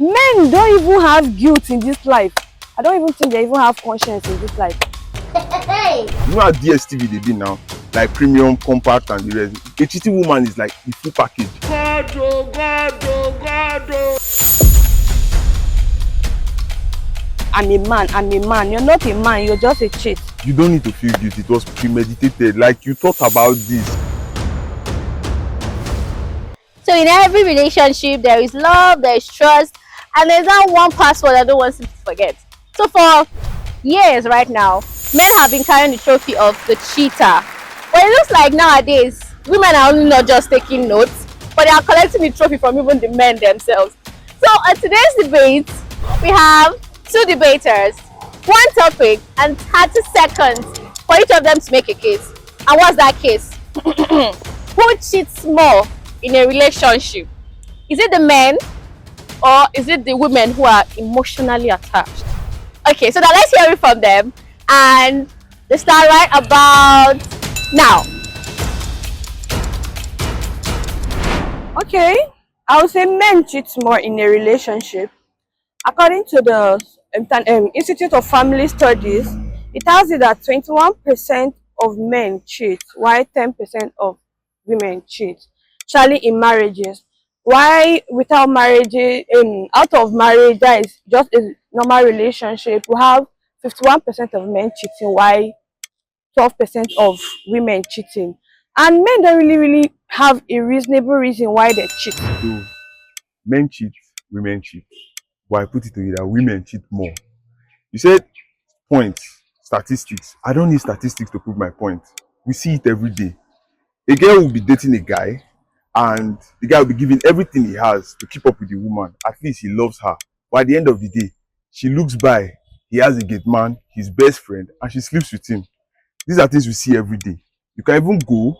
Men don't even have guilt in this life. I don't even think they even have conscience in this life. Hey! You know how DSTV they be now? Like premium, compact, and the rest. A cheating woman is like the full package. God, oh, God, oh, God, oh. I'm a man. You're not a man, you're just a cheat. You don't need to feel guilty. It was premeditated. Like you thought about this. So in every relationship, there is love, there is trust, and there's that one password I don't want you to forget. So for years right now, men have been carrying the trophy of the cheater. But it looks like nowadays, women are only not just taking notes, but they are collecting the trophy from even the men themselves. So at today's debate, we have two debaters, one topic, and 30 seconds for each of them to make a case. And what's that case? Who cheats more in a relationship? Is it the men or is it the women who are emotionally attached? Okay, so now let's hear it from them, and they start right about now. Okay, I would say men cheat more in a relationship. According to the Institute of Family Studies, it tells you that 21% of men cheat, while 10% of women cheat, especially in marriages. Why without marriage, out of marriage, that is just a normal relationship, we have 51% of men cheating, while 12% of women cheating. And men don't really have a reasonable reason why they cheat. So men cheat, women cheat. But I put it to you that women cheat more. You said points, statistics. I don't need statistics to prove my point. We see it every day. A girl will be dating a guy, and the guy will be giving everything he has to keep up with the woman. At least he loves her. But at the end of the day, she looks by, he has a gate man, his best friend, and she sleeps with him. These are things we see every day. You can even go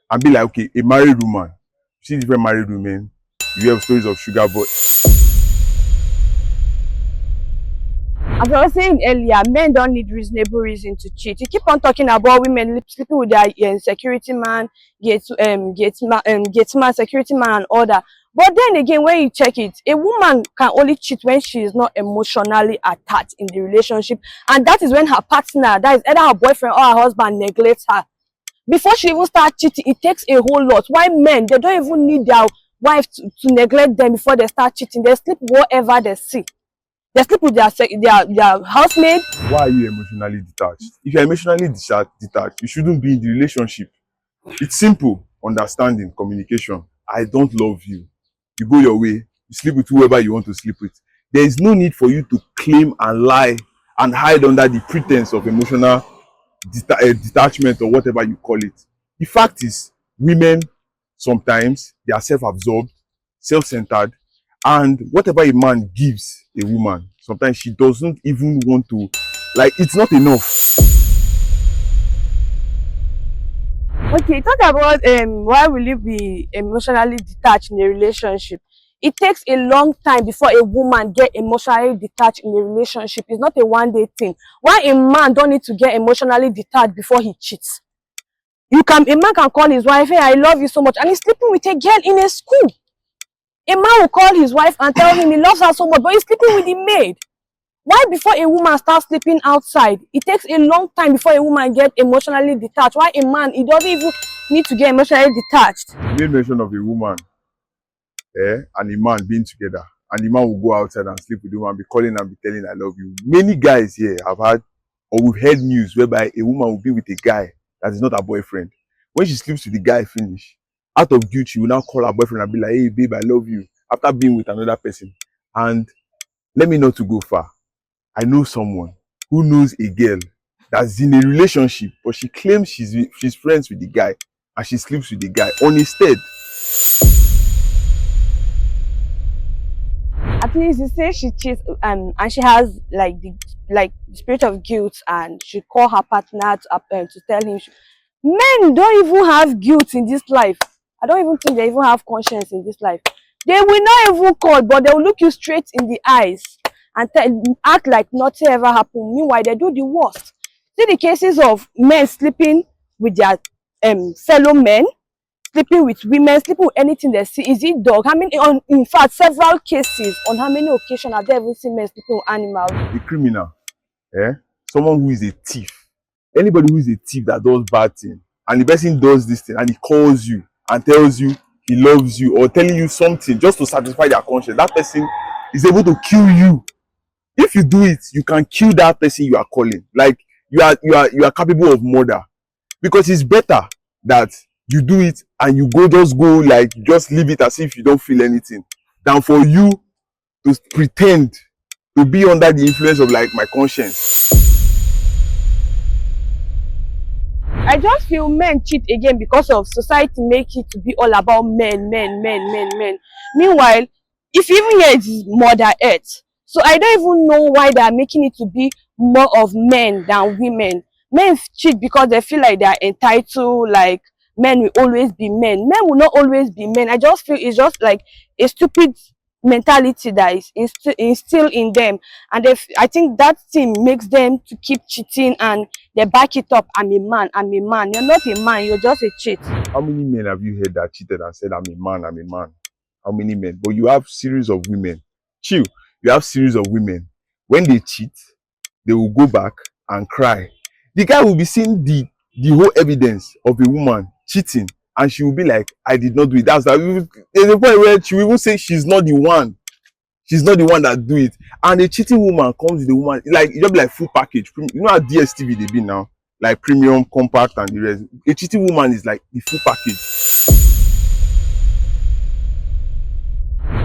and be like, okay, a married woman. You see different married women. You have stories of sugar boy. As I was saying earlier, men don't need reasonable reason to cheat. You keep on talking about women sleeping with their security man, gate man, security man, and all that. But then again, when you check it, a woman can only cheat when she is not emotionally attached in the relationship, and that is when her partner, that is either her boyfriend or her husband, neglects her. Before she even starts cheating, it takes a whole lot. Why men, they don't even need their wife to neglect them before they start cheating. They sleep whatever they see. They sleep with their housemaid. Why are you emotionally detached? If you're emotionally detached, you shouldn't be in the relationship. It's simple. Understanding, communication. I don't love you. You go your way. You sleep with whoever you want to sleep with. There is no need for you to claim and lie and hide under the pretense of emotional detachment or whatever you call it. The fact is, women sometimes they are self-absorbed, self-centered, and whatever a man gives a woman, sometimes she doesn't even want to, like, it's not enough. Okay, talk about why will you be emotionally detached in a relationship? It takes a long time before a woman get emotionally detached in a relationship. It's not a one-day thing. Why a man don't need to get emotionally detached before he cheats? A man can call his wife, hey, I love you so much, and he's sleeping with a girl in a school. A man will call his wife and tell him he loves her so much, but he's sleeping with the maid. Why before a woman starts sleeping outside, it takes a long time before a woman gets emotionally detached? Why a man, he doesn't even need to get emotionally detached? You made mention of a woman and a man being together, and the man will go outside and sleep with the woman, be calling and be telling I love you. Many guys here have had, or we've heard news whereby a woman will be with a guy that is not her boyfriend. When she sleeps with the guy finish, out of guilt, she will now call her boyfriend and be like, hey babe, I love you, after being with another person. And let me not to go far. I know someone who knows a girl that's in a relationship, but she claims she's friends with the guy and she sleeps with the guy. On instead, At least you say she cheats and she has like the spirit of guilt, and she call her partner to tell him. Men don't even have guilt in this life. I don't even think they even have conscience in this life. They will not even call, but they will look you straight in the eyes and act like nothing ever happened. Meanwhile, they do the worst. See the cases of men sleeping with their fellow men, sleeping with women, sleeping with anything they see. Is it dog? How many, in fact, several cases, on how many occasions have they ever seen men sleeping with animals? A criminal, someone who is a thief, anybody who is a thief that does bad thing, and the person does this thing, and he calls you and tells you he loves you, or telling you something just to satisfy their conscience, that person is able to kill you. If you do it, you can kill that person you are calling. Like, you are capable of murder, because it's better that you do it and you just leave it as if you don't feel anything, than for you to pretend to be under the influence of like my conscience. I just feel men cheat again because of society make it to be all about men. Meanwhile, if even here it is Mother Earth, so I don't even know why they are making it to be more of men than women. Men cheat because they feel like they are entitled, like men will always be men. Men will not always be men. I just feel it's just like a stupid mentality that is instilled in them, and I think that thing makes them to keep cheating, and they back it up. I'm a man. You're not a man, you're just a cheat. How many men have you heard that cheated and said, I'm a man? How many men? But you have series of women. Chill. You have series of women. When they cheat, they will go back and cry. The guy will be seeing the whole evidence of a woman cheating, and she will be like, I did not do it. There's a point where she will even say she's not the one. She's not the one that do it. And the cheating woman comes with the woman, like, it just be like full package. You know how DSTV they be now? Like premium, compact, and the rest. A cheating woman is like the full package.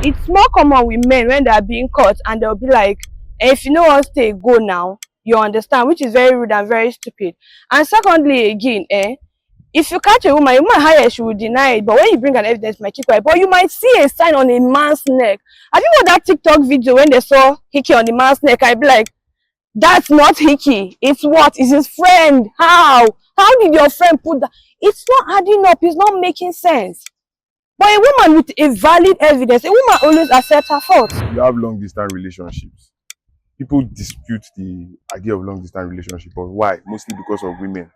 It's more common with men when they are being caught and they'll be like, if you know what, stay, go now. You understand, which is very rude and very stupid. And secondly, again, if you catch a woman higher, she will deny it. But when you bring an evidence, you might keep quiet. But you might see a sign on a man's neck. Have you watched that TikTok video when they saw Hickey on the man's neck? I'd be like, that's not Hickey. It's what? It's his friend. How? How did your friend put that? It's not adding up. It's not making sense. But a woman with a valid evidence, a woman always accepts her fault. You have long distance relationships. People dispute the idea of long distance relationship, but why? Mostly because of women.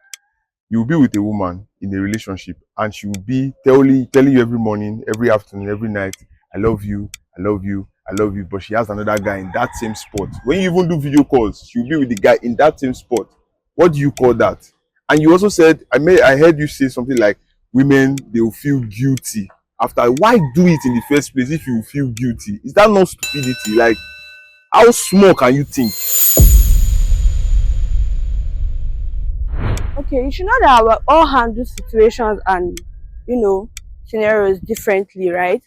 You will be with a woman in a relationship, and she will be telling you every morning, every afternoon, every night, I love you, I love you, I love you. But she has another guy in that same spot. When you even do video calls, she'll be with the guy in that same spot. What do you call that? And you also said, I heard you say something like, women, they will feel guilty after. Why do it in the first place if you feel guilty? Is that not stupidity? Like, how small can you think? Okay, you should know that we all handle situations and, scenarios differently, right?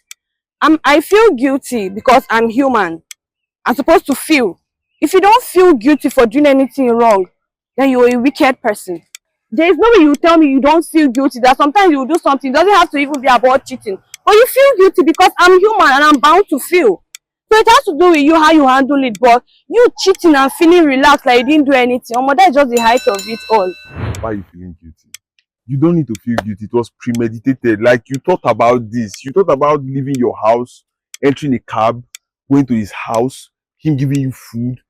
I feel guilty because I'm human. I'm supposed to feel. If you don't feel guilty for doing anything wrong, then you're a wicked person. There is no way you tell me you don't feel guilty. That sometimes you will do something. It doesn't have to even be about cheating. But you feel guilty because I'm human and I'm bound to feel. So it has to do with you, how you handle it. But you cheating and feeling relaxed like you didn't do anything, that is just the height of it all. Why are you feeling guilty? You don't need to feel guilty. It was premeditated. Like, you thought about this. You thought about leaving your house, entering a cab, going to his house, him giving you food.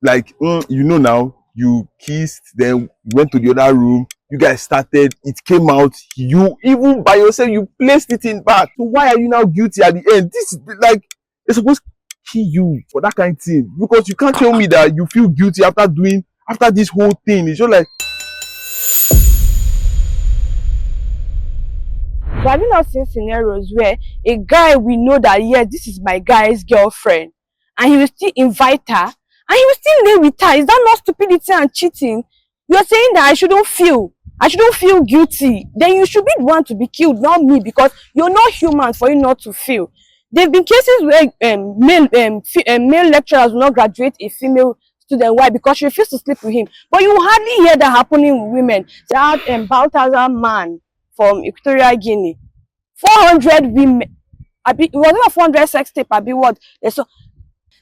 Now, you kissed, then went to the other room. You guys started. It came out. You, even by yourself, you placed it in back. So why are you now guilty at the end? This is like, they're supposed to kill you for that kind of thing. Because you can't tell me that you feel guilty after this whole thing. It's just like, but have you not seen scenarios where a guy, we know that, yes, this is my guy's girlfriend, and he will still invite her, and he will still lay with her? Is that not stupidity and cheating? You're saying that I shouldn't feel guilty. Then you should be the one to be killed, not me, because you're not human for you not to feel. There have been cases where male lecturers will not graduate a female student. Why? Because she refused to sleep with him. But you hardly hear that happening with women. That Balthazar man from Equatorial Guinea, 400 women, it was not 400 sex tape, what? So,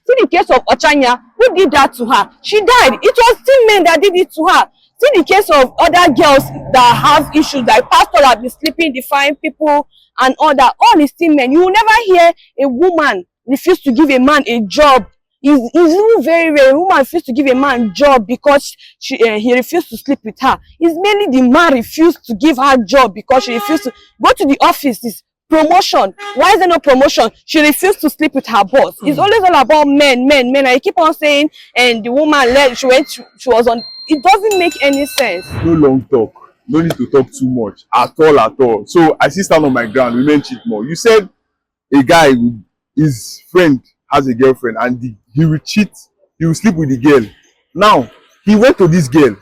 see the case of Ochanya, who did that to her? She died. It was still men that did it to her. See the case of other girls that have issues, like pastors that have been sleeping, defying people and all that. All is still men. You will never hear a woman refuse to give a man a job. It's even very rare a woman refused to give a man job because he refused to sleep with her. It's mainly the man refused to give her job because she refused to go to the office. It's promotion. Why is there no promotion? She refused to sleep with her boss. It's always all about men. I keep on saying, and the woman left. She was on. It doesn't make any sense. No long talk. No need to talk too much at all. So I still stand on my ground. Women cheat more. You said a guy, his friend has a girlfriend, and he will cheat. He will sleep with the girl. Now he went to this girl.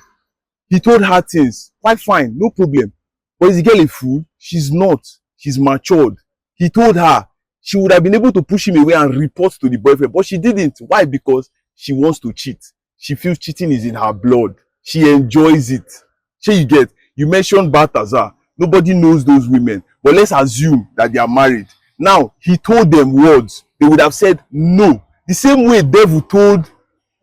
He told her things. Quite fine, no problem. But is the girl a fool? She's not. She's matured. He told her. She would have been able to push him away and report to the boyfriend, but she didn't. Why? Because she wants to cheat. She feels cheating is in her blood. She enjoys it. Shey you get? You mentioned Balthazar. Nobody knows those women. But let's assume that they are married. Now, he told them words. They would have said no. The same way devil told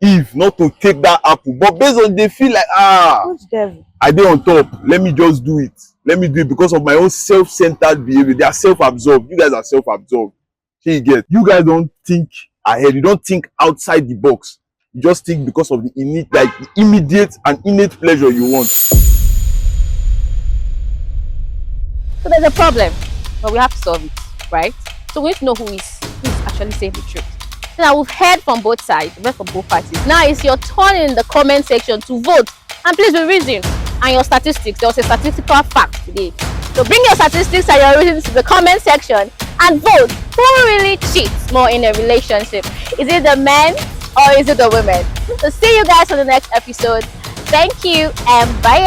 Eve not to take that apple. But based on they feel like, Which devil? I dey on top. Let me just do it. Let me do it because of my own self-centered behavior. They are self-absorbed. You guys are self-absorbed. Shey you get? You guys don't think ahead. You don't think outside the box. You just think because of the immediate and innate pleasure you want. So there's a problem, but we have to solve it, right? So we need to know who is actually saying the truth. So now we've heard from both sides, we've heard from both parties. Now it's your turn in the comment section to vote, and please be reason and your statistics. There was a statistical fact today. So bring your statistics and your reasons to the comment section and vote. Who really cheats more in a relationship? Is it the men or is it the women? So see you guys on the next episode. Thank you and bye.